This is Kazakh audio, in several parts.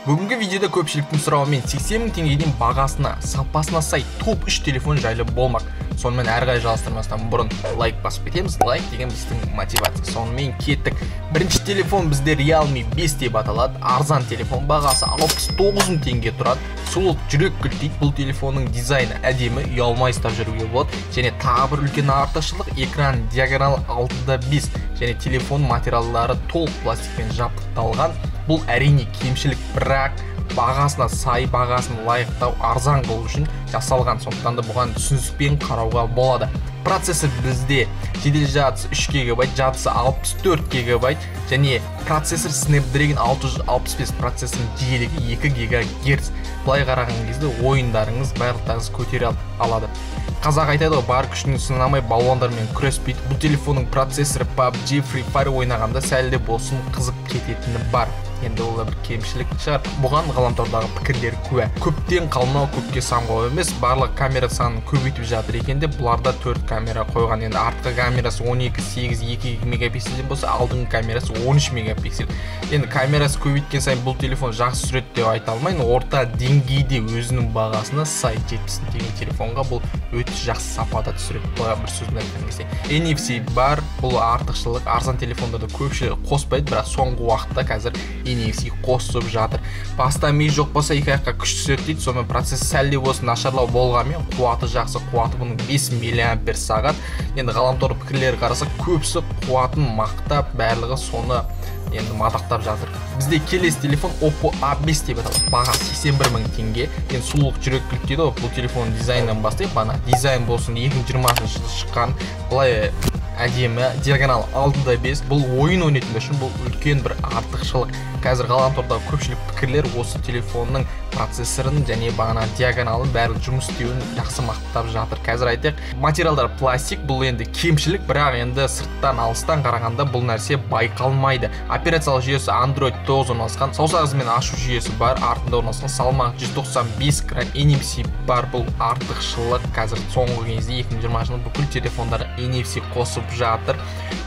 Бүгінгі видеода көпшіліктің сұрауымен 80 000 теңгеден бағасына, сапасына сай топ 3 телефон жайлы болмақ. Сонымен әрі жалғастырмастан бұрын лайк басып кетеміз. Лайк деген біздің мотивация. Сонымен кеттік. Бірінші телефон бізде Realme 5 деп аталады. Арзан телефон, бағасы 69 000 теңге тұрады. Сұлулық жүрек күлтейді. Бұл телефонның дизайны әдемі, ұялмай ұстап жүруге болады. Және тағы бір үлкен артықшылық, экран диагонал 6:5 және телефон материалдары толық пластикпен жабдықталған. Бұл әрине кемшілік, бірақ бағасына сай, бағасын лайықтау, арзан болу үшін жасалған. Сондықтан да бұған түсініспен қарауға болады. Процессор бізде жедел жадысы 3 ГБ, жадысы 64 ГБ және процессор Snapdragon 665 процессорының жиілігі 2 ГГц. Былай қараған кезде ойындарыңыз барлықтарыңыз көтере алады. Қазақ айтады, бар күшін сынамай балуандармен күреспейді. Бұл телефонның процессоры PUBG, Free Fire ойнағанда сәлде болсын қызып кететіні бар. Енді ол бір кемшілік шығар. Бұған ғаламтордағы пікірлер куә. Көптен қалмау, көпке самғау емес. Барлық камера санын көбейтіп жатыр екен де, бұларда 4 камера қойған. Енді артқы камерасы 12-8, 2 мегапикселден болса, алдыңғы камерасы 13 мегапиксель. Енді камерасы көбейткен сайын бұл телефон жақсы сүреді деп айта алмайын. Орта деңгейде өзінің бағасына сай 70 000 теңге телефонға бұл өте жақсы сапада түсіреді. Бұға бір сөзін айтқан кезде. NFC бар, бұл артықшылық. Арзан телефондарды көпшілігі қоспайды, бірақ соңғы уақытта қазір NFC қосып жатыр. Баста ми жоқ болса екі аяққа күш түседі дейді. Сонымен процесс сәлде болсын нашарлау болғанмен қуаты жақсы, қуаты бұның 5 мАч. Енді ғаламтор пікірлері қарасақ, көбісі қуатын мақтап, барлығы соны енді мадақтап жатыр. Бізде келесі телефон Oppo A5 деп аталады. Бағасы 81 000 теңге. Енді сұлулық жүрек күлтейді. Бұл телефонның дизайнынан бастайық. Бана дизайн болсын 2020 жылы шыққан. Былай әдемі, диагонал 6:5. Бұл ойын ойнайтындар үшін бұл үлкен бір артықшылық. Қазір ғаламтордағы көпшілік пікірлер осы телефонның процессорын және бағана диагоналын бәрі жұмыс істеуін жақсы мақтап жатыр. Қазір айтайық, материалдар пластик, бұл енді кемшілік, бірақ енді сырттан алыстан қарағанда бұл нәрсе байқалмайды. Операциялық жүйесі Android 9 орналасқан, саусақ ізімен ашу жүйесі бар, артында орналасқан, салмағы 195 грамм, NFC бар, бұл артықшылық. Қазір соңғы кезде 2020 жылы бүкіл телефондары NFC қосып жатыр.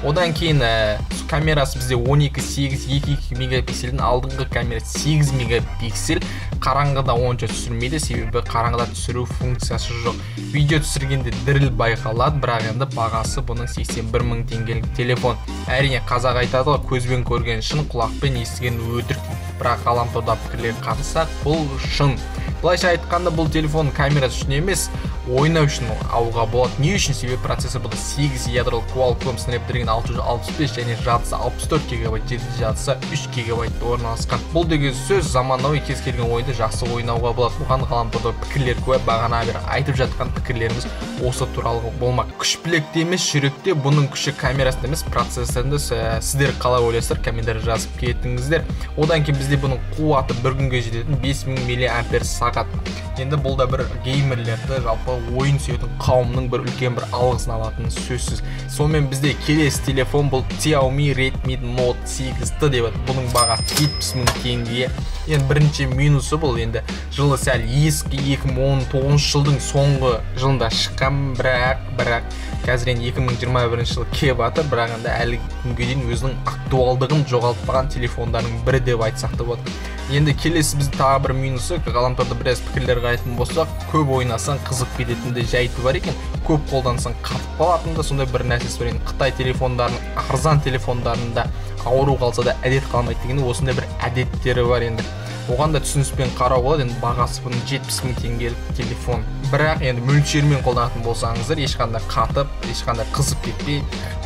Одан кейін камерасы бізде 12-8, 2 мегапиксельдің, алдыңғы камера 8 мегапиксель. Қараңғыда онша түсірмейді, себебі қараңғыда түсіру функциясы жоқ. Видео түсіргенде діріл байқалады, бірақ енді бағасы бұның 81 000 теңгелік телефон. Әрине қазақ айтады, көзбен көрген шын, құлақпен естіген өтірік. Бірақ ғаламторда пікірлерге қатысақ, бұл шын. Былайша айтқанда бұл телефон камерасы үшін емес, ойнау үшін алуға болады. Не үшін? Себебі процессор бұл 8 ядролық Qualcomm Snapdragon 665 және жадысы 64 ГБ, жедел жадысы 3 ГБ орналасқан. Бұл деген сөз заманауи кез келген ойынды жақсы ойнауға болады. Бұған ғаламторда пікірлер куә, бағана бері айтып жатқан пікірлеріміз осы туралы болмақ. Күш білекте емес, жүректе. Бұның күші камерасында емес, процессорында. Сіздер қалай ойлайсыздар, комментарий жазып кетіңіздер. Одан кейін бізде бұның қуаты бір күнге жететін 5000 мАч. Енді бұл да бір геймерлерді, жалпы ойын сүйетін қауымның бір үлкен бір алғысын алатын сөзсіз. Сонымен бізде келесі телефон бұл Xiaomi Redmi Note 8T деп аталады. Бұның бағасы 70 000 теңге. Енді бірінші минусы бұл енді жылы сәл ескі, 2019 жылдың соңғы жылында шыққан, бірақ қазір енді 2021 жылы келіп жатыр, бірақ енді әлі күнге дейін өзінің актуалдығын жоғалтпаған телефондардың бірі деп айтсақ та болады. Енді келесі біздің тағы бір минусы, ғаламторда біраз пікірлерге айтатын болсақ, көп ойнасаң қызып кететінді жайты бар екен. Көп қолдансаң қатып қалатынды, сондай бір нәрсесі бар. Қытай телефондарының, арзан телефондарында ауру қалса да әдет қалмайды дегенде осындай бір әдеттері бар енді. Оған да түсініспен қарау болады. Енді бағасы бұның 70 000 теңгелік телефон. Бірақ енді мөлшермен қолданатын болсаңыздар, ешқандай қатып, ешқандай қызып кетпей,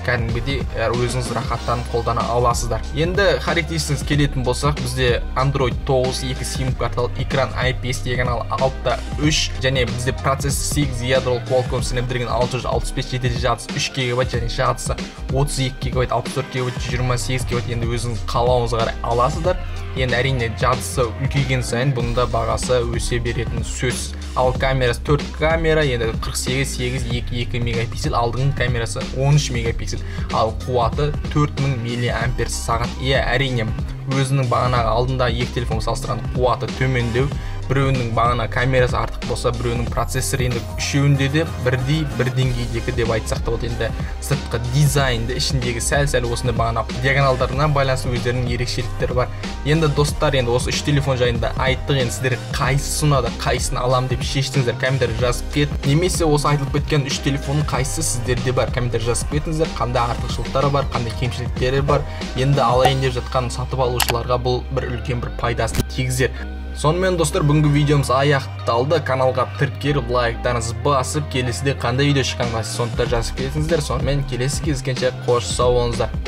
кәдімгідей өзіңіз рахаттанып қолдана аласыздар. Енді характеристикасына келетін болсақ, бізде Android 9, 2 сим карталы, экран IPS, диагонал 6:3 және бізде процессор 8 ядролық Qualcomm Snapdragon 665, жедел жадысы 3 ГБ және жадысы 32 ГБ, 64 ГБ, 128 ГБ. Енді өзіңіз қалауыңызға қарай аласыздар. Енді әрине жадысы үлкейген сайын бұнда бағасы өсе беретін сөз. Ал камерасы 4 камера, енді 48-8, 2 мегапиксель, алдыңғы камерасы 13 мегапиксель. Ал қуаты 4000 мАч. Әрине өзінің бағанағы алдында екі телефон салыстырғанда қуаты төмендеу, біреуінің бағана камерасы артық болса, біреуінің процессоры, енді үшеуінде де бірдей бір деңгейдегі деп айтсақ та болады. Енді сыртқы дизайнды ішіндегі сәл осындай бағана диагоналдарына байланысты өздерінің ерекшеліктері бар. Енді достар, енді осы 3 телефон жайында айттық. Енді сіздер қайсысы ұнады, қайсысын алам деп шештіңіздер, комментарий жазып кет. Немесе осы айтылып кеткен 3 телефонның қайсысы сіздерде бар, комментарий жазып кетіңіздер. Қандай артықшылықтары бар, қандай кемшіліктері бар. Енді алайын деп жатқан сатып алушыларға бұл бір үлкен бір пайдасын тигізер. Сонымен достар, бүгінгі видеомыз аяқталды. Каналға тіркеліп, лайктарыңызды басып, келесіде қандай видео шыққанға сондықтан жазып кетіңіздер. Сонымен келесі кездескенше қош сау болыңыздар.